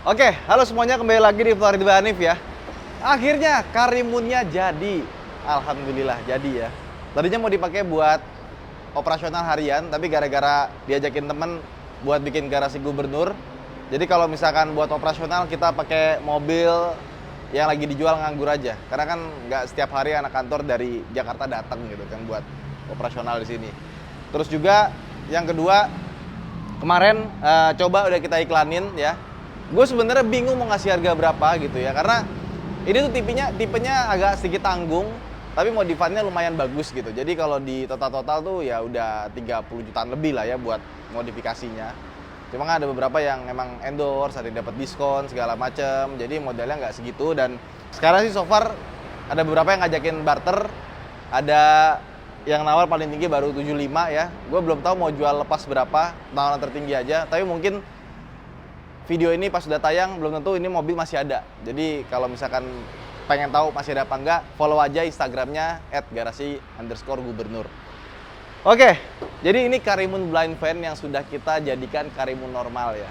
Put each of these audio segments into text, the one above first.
Oke, halo semuanya, kembali lagi di Farid Hanif ya. Akhirnya Karimunnya jadi. Alhamdulillah jadi ya. Tadinya mau dipakai buat operasional harian, tapi gara-gara diajakin temen buat bikin garasi gubernur. Jadi kalau misalkan buat operasional kita pakai mobil yang lagi dijual nganggur aja. Karena kan nggak setiap hari anak kantor dari Jakarta datang gitu kan buat operasional di sini. Terus juga yang kedua, kemarin coba udah kita iklanin ya. Gue sebenarnya bingung mau ngasih harga berapa gitu ya, karena ini tuh tipenya agak sedikit tanggung, tapi modifannya lumayan bagus gitu. Jadi kalau di total tuh ya udah 30 jutaan lebih lah ya buat modifikasinya. Cuma ada beberapa yang emang endorse, ada yang dapat diskon segala macem. Jadi modelnya nggak segitu, dan sekarang sih so far ada beberapa yang ngajakin barter, ada yang nawar paling tinggi baru 75 ya. Gue belum tahu mau jual lepas berapa, tawaran tertinggi aja. Tapi mungkin video ini pas sudah tayang belum tentu ini mobil masih ada. Jadi kalau misalkan pengen tahu masih ada apa enggak, follow aja Instagramnya @garasi_gubernur. Oke, jadi ini Karimun blind van yang sudah kita jadikan Karimun normal ya.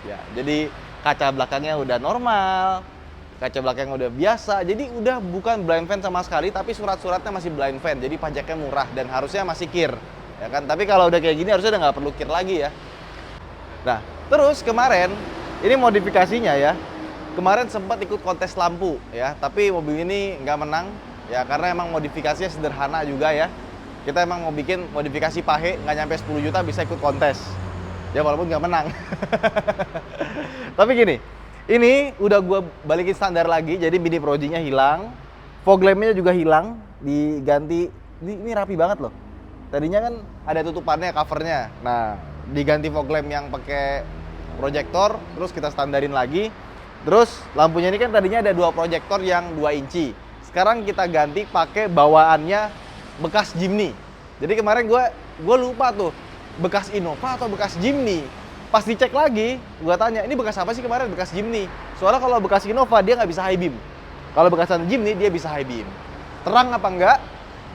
Ya, jadi kaca belakangnya udah normal, kaca belakangnya udah biasa. Jadi udah bukan blind van sama sekali, tapi surat-suratnya masih blind van. Jadi pajaknya murah dan harusnya masih kir, ya kan? Tapi kalau udah kayak gini harusnya udah nggak perlu kir lagi ya. Nah, terus kemarin ini modifikasinya ya. Kemarin sempat ikut kontes lampu ya, tapi mobil ini nggak menang ya karena emang modifikasinya sederhana juga ya. Kita emang mau bikin modifikasi pahe, nggak nyampe 10 juta bisa ikut kontes. Ya walaupun nggak menang. Tapi gini, ini udah gue balikin standar lagi, jadi mini projinya hilang, fog lampnya juga hilang, diganti. Ini rapi banget loh. Tadinya kan ada tutupannya, covernya. Nah, diganti fog lamp yang pakai proyektor, terus kita standarin lagi. Terus lampunya ini kan tadinya ada 2 proyektor yang 2 inci. Sekarang kita ganti pakai bawaannya bekas Jimny. Jadi kemarin gue lupa tuh bekas Innova atau bekas Jimny. Pas dicek lagi, gue tanya, ini bekas apa sih kemarin? Bekas Jimny. Soalnya kalau bekas Innova dia nggak bisa high beam. Kalau bekasan Jimny dia bisa high beam. Terang apa enggak?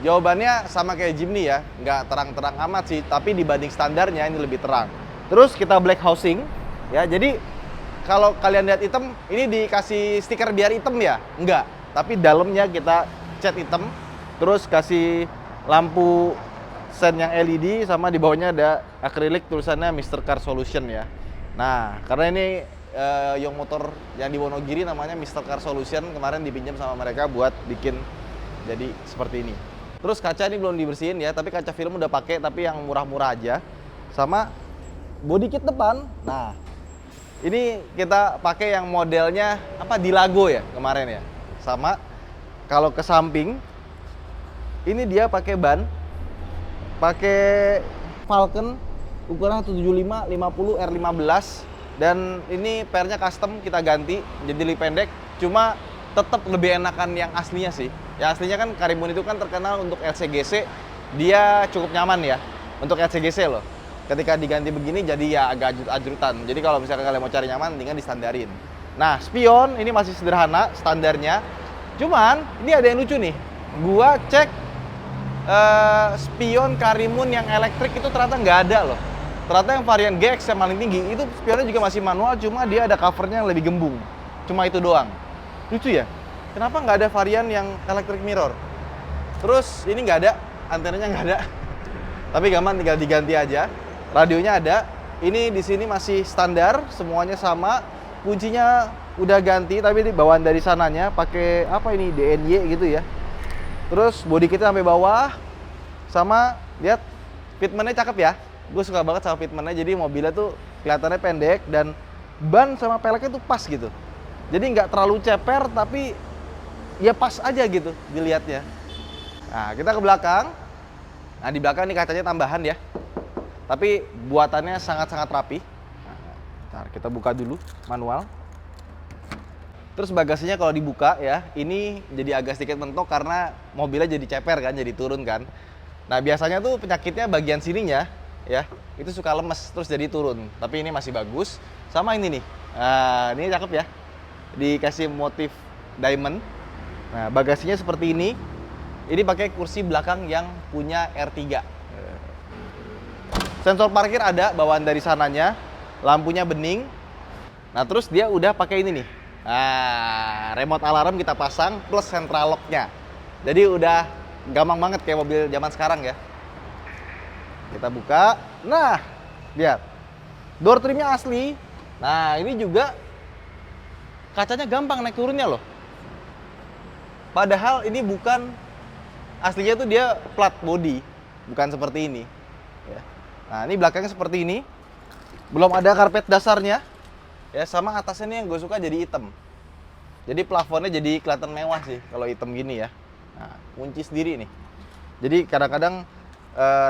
Jawabannya sama kayak Jimny ya, nggak terang-terang amat sih, tapi dibanding standarnya ini lebih terang. Terus kita black housing, ya. Jadi kalau kalian lihat hitam, ini dikasih stiker biar hitam ya? Enggak, tapi dalamnya kita cat hitam, terus kasih lampu sen yang LED, sama di bawahnya ada akrilik tulisannya Mr. Car Solution ya. Nah, karena ini Young Motor yang di Wonogiri namanya Mr. Car Solution, kemarin dipinjam sama mereka buat bikin jadi seperti ini. Terus kaca ini belum dibersihin ya, tapi kaca film udah pakai, tapi yang murah-murah aja. Sama body kit depan. Nah, ini kita pakai yang modelnya apa, Dilago ya kemarin ya. Sama kalau ke samping ini dia pakai ban, pakai Falcon ukuran 75 50 R15, dan ini pernya custom kita ganti jadi lebih pendek, cuma tetap lebih enakan yang aslinya sih. Ya aslinya kan Karimun itu kan terkenal untuk LCGC, dia cukup nyaman ya untuk LCGC loh. Ketika diganti begini jadi ya agak ajrut-ajrutan. Jadi kalau misalkan kalian mau cari nyaman, mendingan distandarin. Nah, spion ini masih sederhana standarnya. Cuman ini ada yang lucu nih. Gua cek spion Karimun yang elektrik itu ternyata nggak ada loh. Ternyata yang varian GX yang paling tinggi itu spionnya juga masih manual, cuma dia ada covernya yang lebih gembung. Cuma itu doang. Lucu ya? Kenapa nggak ada varian yang electric mirror? Terus ini nggak ada, antenanya nggak ada. Tapi gampang, tinggal diganti aja. Radionya ada. Ini di sini masih standar, semuanya sama. Kuncinya udah ganti, tapi di bawaan dari sananya pakai apa ini, DNY gitu ya. Terus bodi kita sampai bawah. Sama lihat fitmentnya cakep ya. Gue suka banget sama fitmentnya. Jadi mobilnya tuh kelihatannya pendek dan ban sama peleknya tuh pas gitu. Jadi nggak terlalu ceper, tapi ya pas aja gitu dilihatnya. Nah, kita ke belakang. Nah, di belakang ini kacanya tambahan ya. Tapi buatannya sangat-sangat rapi. Nah, kita buka dulu manual. Terus bagasinya kalau dibuka ya, ini jadi agak sedikit mentok karena mobilnya jadi ceper kan, jadi turun kan. Nah, biasanya tuh penyakitnya bagian sininya ya, itu suka lemes terus jadi turun. Tapi ini masih bagus. Sama ini nih. Nah, ini cakep ya. Dikasih motif diamond. Nah, bagasinya seperti ini. Ini pakai kursi belakang yang punya R3. Sensor parkir ada bawaan dari sananya. Lampunya bening. Nah, terus dia udah pakai ini nih. Nah, remote alarm kita pasang plus central lock-nya. Jadi udah gampang banget kayak mobil zaman sekarang ya. Kita buka. Nah, lihat. Door trimnya asli. Nah, ini juga kacanya gampang naik turunnya loh. Padahal ini bukan, aslinya tuh dia flat body, bukan seperti ini. Ya. Nah, ini belakangnya seperti ini. Belum ada karpet dasarnya. Ya, sama atasnya nih yang gue suka jadi hitam. Jadi plafonnya jadi kelihatan mewah sih kalau hitam gini ya. Nah, kunci sendiri nih. Jadi kadang-kadang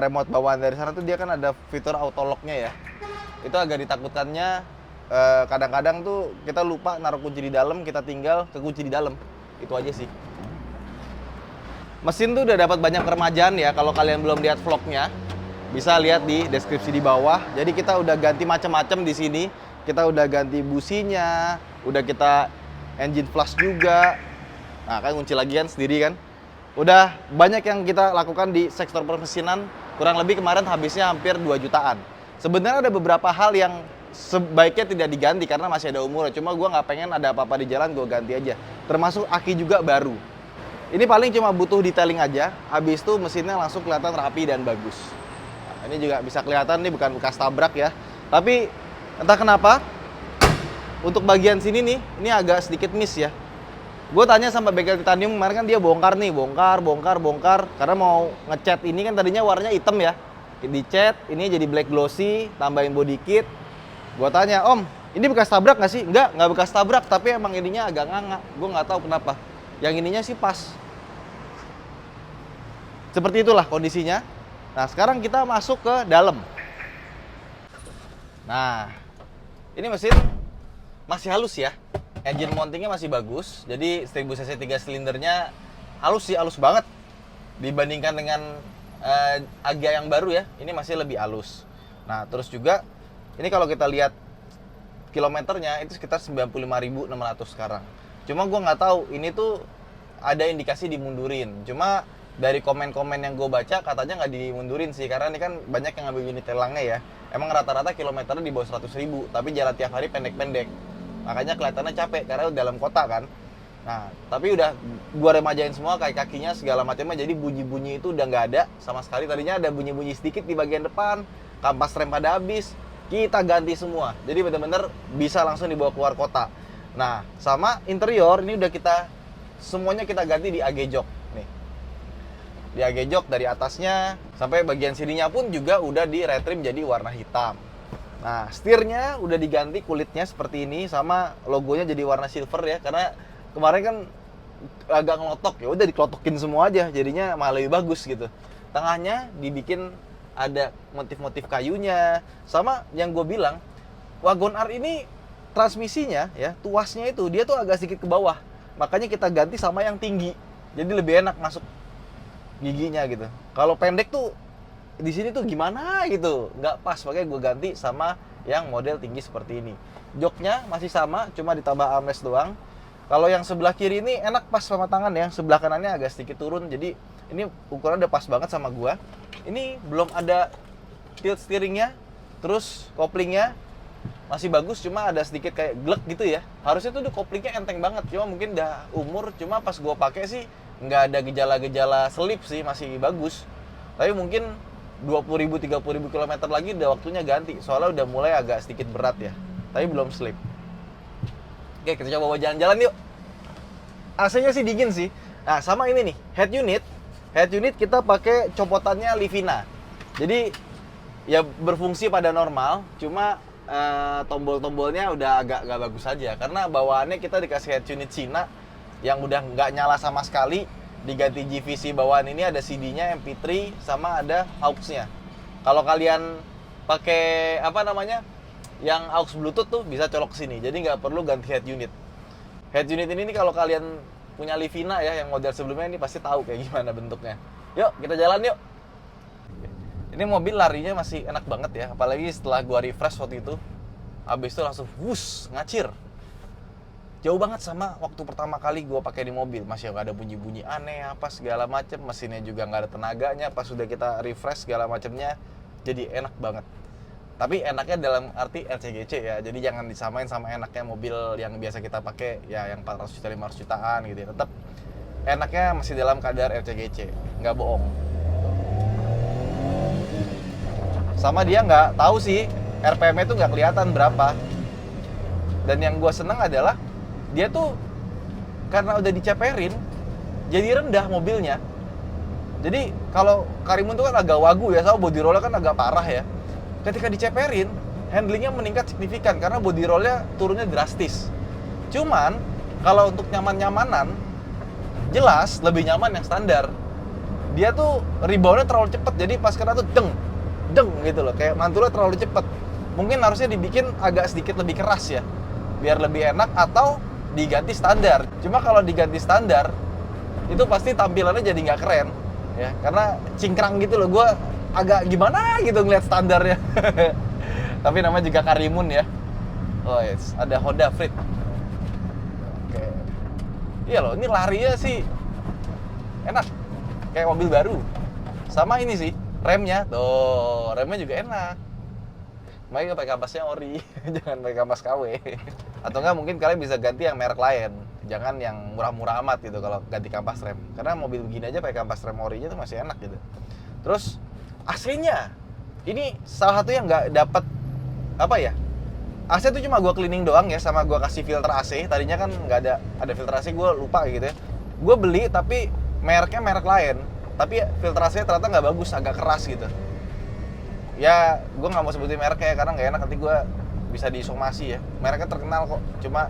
remote bawaan dari sana tuh dia kan ada fitur auto lock-nya ya. Itu agak ditakutkannya kadang-kadang tuh kita lupa naruh kunci di dalam, kita tinggal kekunci di dalam. Itu aja sih. Mesin tuh udah dapat banyak peremajaan ya. Kalau kalian belum lihat vlognya, bisa lihat di deskripsi di bawah. Jadi kita udah ganti macam-macam di sini. Kita udah ganti businya, udah kita engine flush juga. Nah, kan kunci lagi kan sendiri kan. Udah banyak yang kita lakukan di sektor permesinan. Kurang lebih kemarin habisnya hampir 2 jutaan. Sebenarnya ada beberapa hal yang sebaiknya tidak diganti karena masih ada umurnya. Cuma gue nggak pengen ada apa-apa di jalan, gue ganti aja. Termasuk aki juga baru. Ini paling cuma butuh detailing aja, habis itu mesinnya langsung kelihatan rapi dan bagus. Nah, ini juga bisa kelihatan nih bukan bekas tabrak ya. Tapi entah kenapa, untuk bagian sini nih, ini agak sedikit miss ya. Gue tanya sama bengkel titanium kemarin kan dia bongkar nih, bongkar. Karena mau ngecat ini kan tadinya warnanya hitam ya. Dicat, ini jadi black glossy, tambahin body kit. Gue tanya, Om, ini bekas tabrak nggak sih? Nggak bekas tabrak, tapi emang ininya agak nganga. Gue nggak tahu kenapa. Yang ininya sih pas. Seperti itulah kondisinya. Nah, sekarang kita masuk ke dalam. Nah, ini mesin masih halus ya. Engine mountingnya masih bagus. Jadi 1000 cc 3 silindernya halus sih, halus banget. Dibandingkan dengan Agya yang baru ya, ini masih lebih halus. Nah, terus juga ini kalau kita lihat kilometernya itu sekitar 95.600 sekarang. Cuma gue nggak tahu ini tuh ada indikasi dimundurin. Cuma dari komen-komen yang gue baca katanya nggak dimundurin sih, karena ini kan banyak yang ngambil unit lelangnya ya. Emang rata-rata kilometernya di bawah 100.000, tapi jalan tiap hari pendek-pendek. Makanya kelihatannya capek karena dalam kota kan. Nah, tapi udah gue remajain semua, kayak kakinya segala macamnya, jadi bunyi-bunyi itu udah nggak ada sama sekali. Tadinya ada bunyi-bunyi sedikit di bagian depan, kampas rem pada habis, kita ganti semua. Jadi bener-bener bisa langsung dibawa keluar kota. Nah, sama interior ini udah semuanya kita ganti di AG jok nih. Di AG jok dari atasnya sampai bagian sininya pun juga udah di retrim jadi warna hitam. Nah, setirnya udah diganti kulitnya seperti ini, sama logonya jadi warna silver ya, karena kemarin kan agak ngelotok, ya udah dikelotokin semua aja, jadinya malah lebih bagus gitu. Tengahnya dibikin ada motif-motif kayunya, sama yang gue bilang Wagon R ini transmisinya ya, tuasnya itu dia tuh agak sedikit ke bawah, makanya kita ganti sama yang tinggi, jadi lebih enak masuk giginya gitu. Kalau pendek tuh di sini tuh gimana gitu, nggak pas, makanya gue ganti sama yang model tinggi seperti ini. Joknya masih sama, cuma ditambah armrest doang. Kalau yang sebelah kiri ini enak pas sama tangan ya, sebelah kanannya agak sedikit turun, jadi ini ukuran udah pas banget sama gue. Ini belum ada tilt steeringnya, terus koplingnya masih bagus, cuma ada sedikit kayak glek gitu ya. Harusnya tuh koplingnya enteng banget, cuma mungkin udah umur, cuma pas gue pakai sih nggak ada gejala-gejala selip sih, masih bagus. Tapi mungkin 20.000, 30.000 km lagi udah waktunya ganti, soalnya udah mulai agak sedikit berat ya, tapi belum slip. Oke, kita coba bawa jalan-jalan yuk. AC-nya sih dingin sih. Nah, sama ini nih, head unit kita pakai copotannya Livina. Jadi ya berfungsi pada normal, cuma tombol-tombolnya udah agak nggak bagus aja, karena bawaannya kita dikasih head unit Cina yang udah nggak nyala sama sekali. Diganti GVC bawaan ini, ada CD-nya, MP3, sama ada aux-nya. Kalau kalian pakai yang aux Bluetooth tuh bisa colok ke sini, jadi nggak perlu ganti head unit. Head unit ini nih kalau kalian punya Livina ya, yang model sebelumnya ini pasti tahu kayak gimana bentuknya. Yuk, kita jalan yuk. Ini mobil larinya masih enak banget ya, apalagi setelah gua refresh waktu itu. Habis itu langsung wuss, ngacir. Jauh banget sama waktu pertama kali gue pakai di mobil, masih nggak ada bunyi-bunyi aneh apa segala macem, mesinnya juga nggak ada tenaganya. Pas sudah kita refresh segala macemnya, jadi enak banget. Tapi enaknya dalam arti LCGC ya, jadi jangan disamain sama enaknya mobil yang biasa kita pakai ya, yang 400 juta 500 jutaan gitu ya. Tetap enaknya masih dalam kadar LCGC, nggak bohong. Sama dia nggak tahu sih RPM-nya tuh nggak kelihatan berapa. Dan yang gue seneng adalah dia tuh karena udah diceperin jadi rendah mobilnya. Jadi kalau Karimun tuh kan agak wagu ya, sama body rollnya kan agak parah ya. Ketika diceperin, handlingnya meningkat signifikan karena body rollnya turunnya drastis. Cuman kalau untuk nyaman-nyamanan, jelas lebih nyaman yang standar. Dia tuh reboundnya terlalu cepet, jadi pas kena tuh deng gitu loh, kayak mantulnya terlalu cepet. Mungkin harusnya dibikin agak sedikit lebih keras ya, biar lebih enak, atau diganti standar. Cuma kalau diganti standar, itu pasti tampilannya jadi nggak keren ya, karena cingkrang gitu loh. Gue agak gimana gitu ngeliat standarnya. Tapi namanya juga Karimun ya. Oh yes, ada Honda Freed. Oke. Iya loh, ini larinya sih enak, kayak mobil baru. Sama ini sih, remnya. Tuh, remnya juga enak. Makanya pakai kampasnya ori, jangan pakai kampas KW. Atau enggak mungkin kalian bisa ganti yang merek lain. Jangan yang murah-murah amat gitu kalau ganti kampas rem. Karena mobil begini aja pakai kampas rem orinya tuh masih enak gitu. Terus AC-nya, ini salah satu yang nggak dapat apa ya? AC tuh cuma gue cleaning doang ya, sama gue kasih filter AC. Tadinya kan nggak ada filter AC, gue lupa gitu ya. Gue beli tapi mereknya merek lain. Tapi filter AC ternyata nggak bagus, agak keras gitu. Ya, gue nggak mau sebutin mereknya karena nggak enak, nanti gue bisa disomasi ya. Mereknya terkenal kok, cuma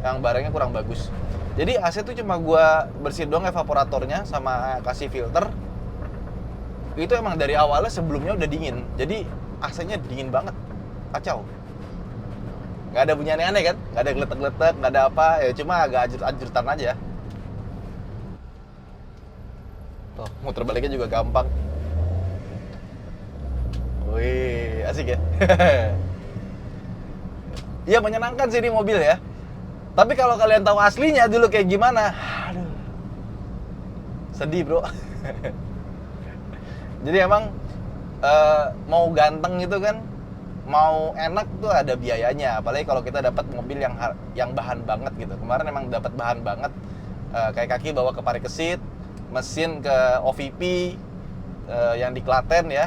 yang barangnya kurang bagus. Jadi AC tuh cuma gue bersihin doang evaporatornya sama kasih filter. Itu emang dari awalnya sebelumnya udah dingin, jadi AC-nya dingin banget, kacau. Nggak ada bunyi aneh-aneh kan, nggak ada geletek-geletek, nggak ada apa, ya cuma agak ajut-ajutan aja. Tuh, muter baliknya juga gampang. Wih, asik ya. Iya, menyenangkan sih ini mobil ya. Tapi kalau kalian tahu aslinya dulu kayak gimana, aduh, sedih bro. Jadi emang mau ganteng gitu kan, mau enak tuh ada biayanya. Apalagi kalau kita dapat mobil yang bahan banget gitu. Kemarin emang dapat bahan banget, kayak kaki bawa ke Parikesit, mesin ke OVP yang di Klaten ya.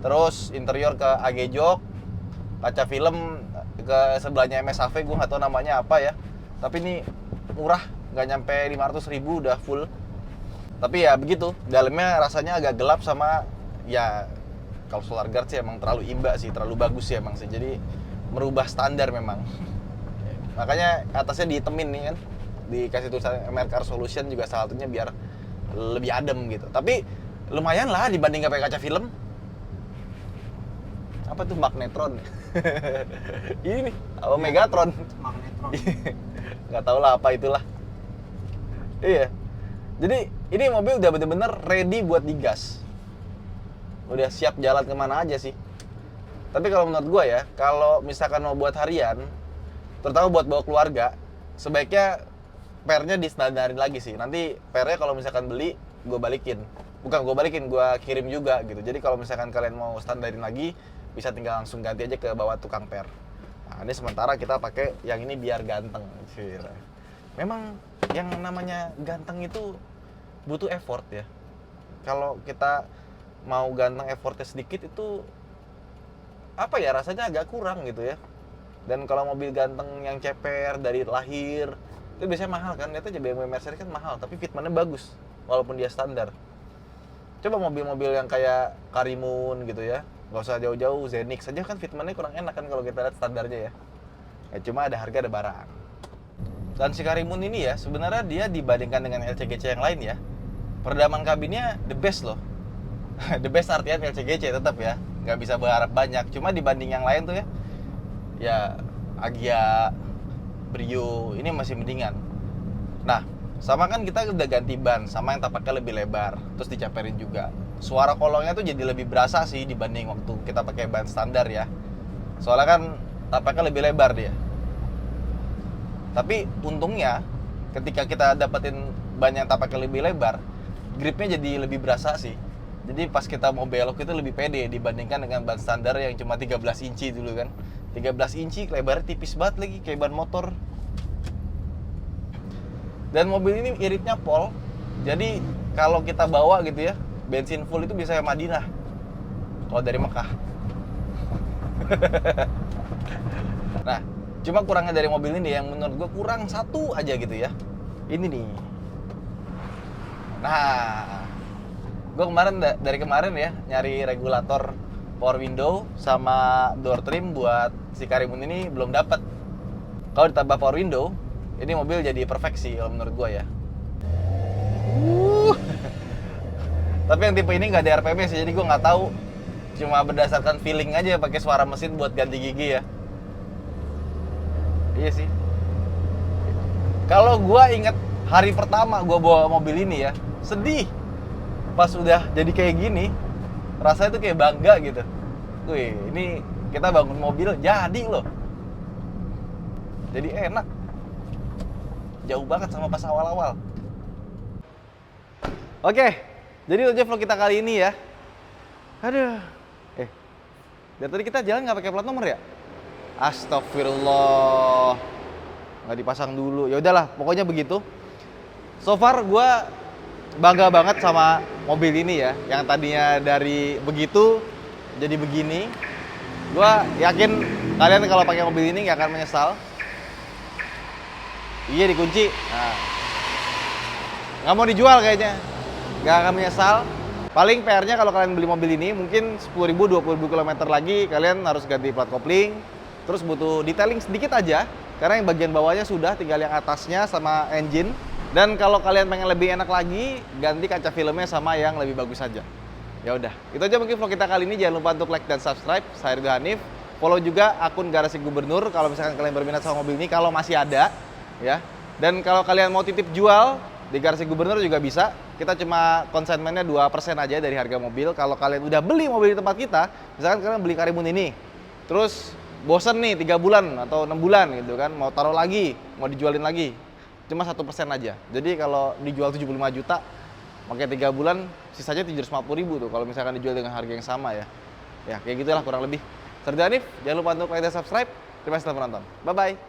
Terus interior ke AG Jok, kaca film ke sebelahnya MSAV, gue nggak tahu namanya apa ya. Tapi ini murah, nggak nyampe 500.000 udah full. Tapi ya begitu, dalamnya rasanya agak gelap sama ya, kalau Solar Guard sih emang terlalu imba sih, terlalu bagus sih emang sih. Jadi merubah standar memang. Makanya atasnya dihitemin nih kan, dikasih tulisan MR Car Solution juga salah satunya biar lebih adem gitu. Tapi lumayan lah dibanding pakai kaca film. Apa tuh magnetron? Ini nih, apa Megatron? Magnetron. Nggak tahu lah apa itulah. Iya. Jadi ini mobil udah bener-bener ready buat digas. Udah siap jalan kemana aja sih. Tapi kalau menurut gue ya, kalau misalkan mau buat harian, terutama buat bawa keluarga, sebaiknya pernya distandarin lagi sih. Nanti pernya kalau misalkan beli, gue balikin. Bukan gue balikin, gue kirim juga gitu. Jadi kalau misalkan kalian mau standarin lagi, bisa tinggal langsung ganti aja ke bawah tukang per. Nah, ini sementara kita pakai yang ini biar ganteng. Memang yang namanya ganteng itu butuh effort ya. Kalau kita mau ganteng effortnya sedikit itu apa ya, rasanya agak kurang gitu ya. Dan kalau mobil ganteng yang ceper dari lahir itu biasanya mahal kan. Lihat aja BMW Mercedes kan mahal, tapi fitmentnya bagus walaupun dia standar. Coba mobil-mobil yang kayak Karimun gitu ya, nggak usah jauh-jauh, Zenix saja kan fitmentnya kurang enak kan kalau kita lihat standarnya ya. Cuma ada harga ada barang. Dan si Karimun ini ya, sebenarnya dia dibandingkan dengan LCGC yang lain ya, peredaman kabinnya the best loh. The best artian LCGC tetap ya, nggak bisa berharap banyak. Cuma dibanding yang lain tuh ya Agya, Brio, ini masih mendingan. Nah, sama kan kita udah ganti ban, sama yang tapaknya lebih lebar, terus dicaperin juga. Suara kolongnya tuh jadi lebih berasa sih dibanding waktu kita pakai ban standar ya. Soalnya kan tapaknya lebih lebar dia. Tapi untungnya ketika kita dapetin ban yang tapaknya lebih lebar, gripnya jadi lebih berasa sih. Jadi pas kita mau belok itu lebih pede dibandingkan dengan ban standar yang cuma 13 inci dulu kan. 13 inci lebarnya tipis banget lagi kayak ban motor. Dan mobil ini iritnya pol. Jadi kalau kita bawa gitu ya, bensin full itu bisa Madinah. Kalau dari Mekah. Nah, cuma kurangnya dari mobil ini yang menurut gue kurang satu aja gitu ya. Ini nih. Nah, gue dari kemarin ya nyari regulator power window sama door trim buat si Karimun ini belum dapat. Kalau ditambah power window, ini mobil jadi perfect sih kalau menurut gue ya. Tapi yang tipe ini nggak ada RPM sih, jadi gue nggak tahu. Cuma berdasarkan feeling aja pakai suara mesin buat ganti gigi ya. Iya sih. Kalau gue inget hari pertama gue bawa mobil ini ya, sedih. Pas udah jadi kayak gini, rasanya tuh kayak bangga gitu. Wih, ini kita bangun mobil jadi loh. Jadi enak. Jauh banget sama pas awal-awal. Oke, jadi itu aja vlog kita kali ini ya. Aduh. Dari tadi kita jalan nggak pakai plat nomor ya? Astagfirullah. Nggak dipasang dulu. Ya udahlah, pokoknya begitu. So far gue bangga banget sama mobil ini ya. Yang tadinya dari begitu jadi begini. Gue yakin kalian kalau pakai mobil ini nggak akan menyesal. Iya, dikunci. Nah, nggak mau dijual kayaknya. Nggak akan menyesal. Paling PR-nya kalau kalian beli mobil ini mungkin 10.000, 20.000 km lagi kalian harus ganti plat kopling. Terus butuh detailing sedikit aja karena yang bagian bawahnya sudah, tinggal yang atasnya sama engine. Dan kalau kalian pengen lebih enak lagi, ganti kaca filmnya sama yang lebih bagus saja. Ya udah, itu aja mungkin vlog kita kali ini. Jangan lupa untuk like dan subscribe. Saya Ridho Hanif. Follow juga akun Garasi Gubernur kalau misalkan kalian berminat sama mobil ini, kalau masih ada ya. Dan kalau kalian mau titip jual di Garasi Gubernur juga bisa. Kita cuma konsignmennya 2% aja dari harga mobil. Kalau kalian udah beli mobil di tempat kita, misalkan kalian beli Karimun ini, terus bosen nih 3 bulan atau 6 bulan gitu kan, mau taruh lagi, mau dijualin lagi, cuma 1% aja. Jadi kalau dijual 75 juta, pakai 3 bulan, sisanya 750.000 tuh kalau misalkan dijual dengan harga yang sama ya. Ya kayak gitulah kurang lebih. Saya Ridho Hanif, jangan lupa untuk like dan subscribe. Terima kasih telah menonton. Bye-bye.